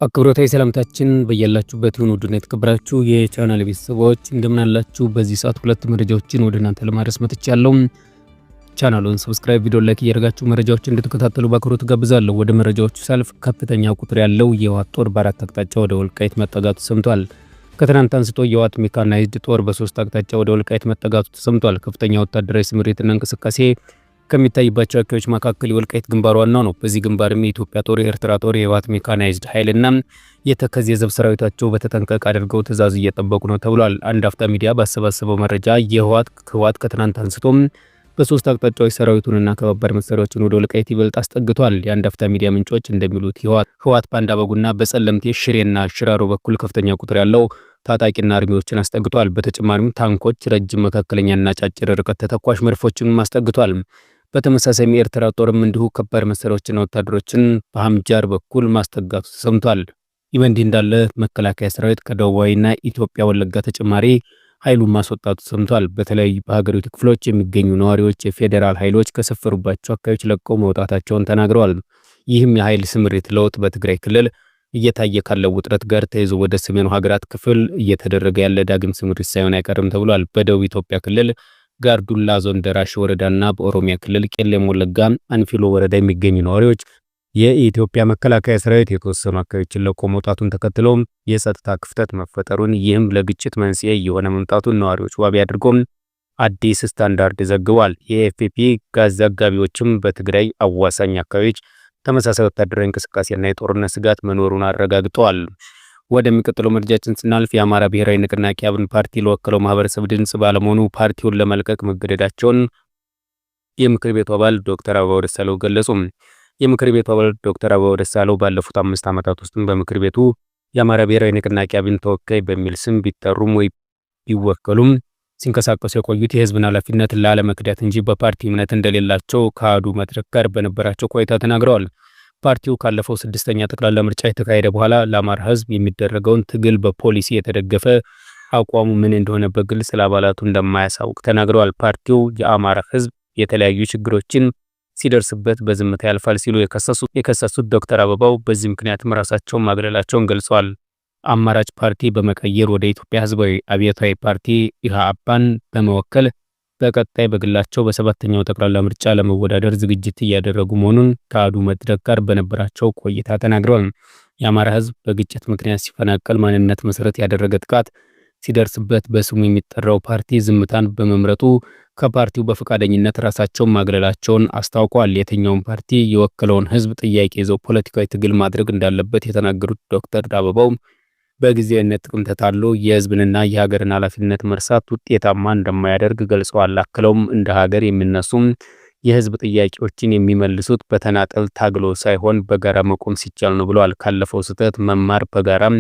አክብሮታዊ ሰላምታችን በእያላችሁበት ይሁን። ውድና የተከበራችሁ የቻናል ቤተሰቦች እንደምን አላችሁ? በዚህ ሰዓት ሁለት መረጃዎችን ወደ እናንተ ለማድረስ መጥቻለሁ። ቻናሉን ሰብስክራይብ፣ ቪዲዮ ላይክ እያደረጋችሁ መረጃዎችን እንድትከታተሉ በአክብሮት ጋብዛለሁ። ወደ መረጃዎቹ ሳልፍ ከፍተኛ ቁጥር ያለው የህወሓት ጦር በአራት አቅጣጫ ወደ ወልቃይት መጠጋቱ ሰምቷል። ከትናንት አንስቶ የህወሓት ሜካናይዝድ ጦር በሶስት አቅጣጫ ወደ ወልቃይት መጠጋቱ ተሰምቷል። ከፍተኛ ወታደራዊ ስምሪትና እንቅስቃሴ ከሚታይባቸው አካባቢዎች መካከል የወልቃይት ግንባር ዋናው ነው። በዚህ ግንባርም የኢትዮጵያ ጦር፣ የኤርትራ ጦር፣ የህወሓት ሜካናይዝድ ኃይልና የተከዜ ዘብ ሰራዊታቸው በተጠንቀቅ አድርገው ትዕዛዝ እየጠበቁ ነው ተብሏል። አንድ አፍታ ሚዲያ ባሰባሰበው መረጃ የህወሓት ከትናንት አንስቶም በሶስት አቅጣጫዎች ሰራዊቱንና ከባባድ መሳሪያዎችን ወደ ወልቃይት ይበልጥ አስጠግቷል። የአንድ አፍታ ሚዲያ ምንጮች እንደሚሉት ህወሓት በአንዳበጉና በጸለምቴ ሽሬና ሽራሮ በኩል ከፍተኛ ቁጥር ያለው ታጣቂና አርሚዎችን አስጠግቷል። በተጨማሪም ታንኮች፣ ረጅም መካከለኛና ጫጭር ርቀት ተተኳሽ መድፎችን አስጠግቷል። በተመሳሳይ የኤርትራ ጦርም እንዲሁ ከባድ መሳሪያዎችና ወታደሮችን በሐምጃር በኩል ማስጠጋቱ ተሰምቷል። ይህ በእንዲህ እንዳለ መከላከያ ሰራዊት ከደቡባዊና ኢትዮጵያ ወለጋ ተጨማሪ ኃይሉን ማስወጣቱ ሰምቷል። በተለይ በሀገሪቱ ክፍሎች የሚገኙ ነዋሪዎች የፌዴራል ኃይሎች ከሰፈሩባቸው አካባቢዎች ለቀው መውጣታቸውን ተናግረዋል። ይህም የኃይል ስምሪት ለውጥ በትግራይ ክልል እየታየ ካለው ውጥረት ጋር ተይዞ ወደ ሰሜኑ ሀገራት ክፍል እየተደረገ ያለ ዳግም ስምሪት ሳይሆን አይቀርም ተብሏል። በደቡብ ኢትዮጵያ ክልል ጋርዱላ ዞን ደራሽ ወረዳና በኦሮሚያ ክልል ቄለም ወለጋ አንፊሎ ወረዳ የሚገኙ ነዋሪዎች የኢትዮጵያ መከላከያ ሰራዊት የተወሰኑ አካባቢዎችን ለቆ መውጣቱን ተከትሎ የጸጥታ ክፍተት መፈጠሩን፣ ይህም ለግጭት መንስኤ የሆነ መምጣቱን ነዋሪዎች ዋቢ አድርጎም አዲስ ስታንዳርድ ዘግቧል። የኤፍፒ ጋዝ ዘጋቢዎችም በትግራይ አዋሳኝ አካባቢዎች ተመሳሳይ ወታደራዊ እንቅስቃሴና የጦርነት ስጋት መኖሩን አረጋግጠዋል። ወደሚቀጥለው መረጃችን ስናልፍ የአማራ ብሔራዊ ንቅናቄ አብን ፓርቲ ለወከለው ማህበረሰብ ድምጽ ባለመሆኑ ፓርቲውን ለመልቀቅ መገደዳቸውን የምክር ቤቱ አባል ዶክተር አበባው ደሳለው ገለጹ። የምክር ቤቱ አባል ዶክተር አበባው ደሳለው ባለፉት 5 ዓመታት ውስጥ በምክር ቤቱ የአማራ ብሔራዊ ንቅናቄ አብን ተወካይ በሚል ስም ቢጠሩም ወይ ቢወከሉም ሲንቀሳቀሱ የቆዩት የህዝብን ኃላፊነት ላለመክዳት እንጂ በፓርቲ እምነት እንደሌላቸው ከአዱ መድረክ ጋር በነበራቸው ቆይታ ተናግረዋል። ፓርቲው ካለፈው 6ኛ ጠቅላላ ምርጫ የተካሄደ በኋላ ለአማራ ህዝብ የሚደረገውን ትግል በፖሊሲ የተደገፈ አቋሙ ምን እንደሆነ በግልጽ ለአባላቱ እንደማያሳውቅ ተናግረዋል። ፓርቲው የአማራ ህዝብ የተለያዩ ችግሮችን ሲደርስበት በዝምታ ያልፋል ሲሉ የከሰሱት ዶክተር አበባው በዚህ ምክንያትም ራሳቸውን ማግለላቸውን ገልጸዋል። አማራጭ ፓርቲ በመቀየር ወደ ኢትዮጵያ ህዝባዊ አብዮታዊ ፓርቲ ኢህአፓን በመወከል በቀጣይ በግላቸው በ7ኛው ጠቅላላ ምርጫ ለመወዳደር ዝግጅት እያደረጉ መሆኑን ከአዱ መድረክ ጋር በነበራቸው ቆይታ ተናግረዋል። የአማራ ህዝብ በግጭት ምክንያት ሲፈናቀል ማንነት መሰረት ያደረገ ጥቃት ሲደርስበት በስሙ የሚጠራው ፓርቲ ዝምታን በመምረጡ ከፓርቲው በፈቃደኝነት ራሳቸውን ማግለላቸውን አስታውቀዋል። የትኛውን ፓርቲ የወከለውን ህዝብ ጥያቄ ይዘው ፖለቲካዊ ትግል ማድረግ እንዳለበት የተናገሩት ዶክተር አበባው በጊዜያዊነት ጥቅም ተታሎ የህዝብንና የሀገርን ኃላፊነት መርሳት ውጤታማ እንደማያደርግ ገልጸዋል። አክለውም እንደ ሀገር የሚነሱም የህዝብ ጥያቄዎችን የሚመልሱት በተናጠል ታግሎ ሳይሆን በጋራ መቆም ሲቻል ነው ብለዋል። ካለፈው ስህተት መማር በጋራም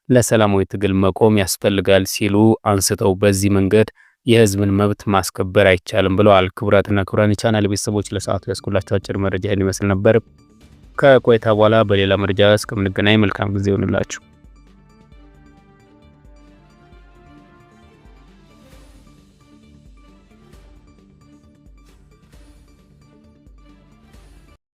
ለሰላማዊ ትግል መቆም ያስፈልጋል ሲሉ አንስተው በዚህ መንገድ የህዝብን መብት ማስከበር አይቻልም ብለዋል። ክቡራትና ክቡራን የቻናል ቤተሰቦች ለሰዓቱ ያስኩላችሁ አጭር መረጃ ይመስል ነበር። ከቆይታ በኋላ በሌላ መረጃ እስከምንገናኝ መልካም ጊዜ ይሁንላችሁ።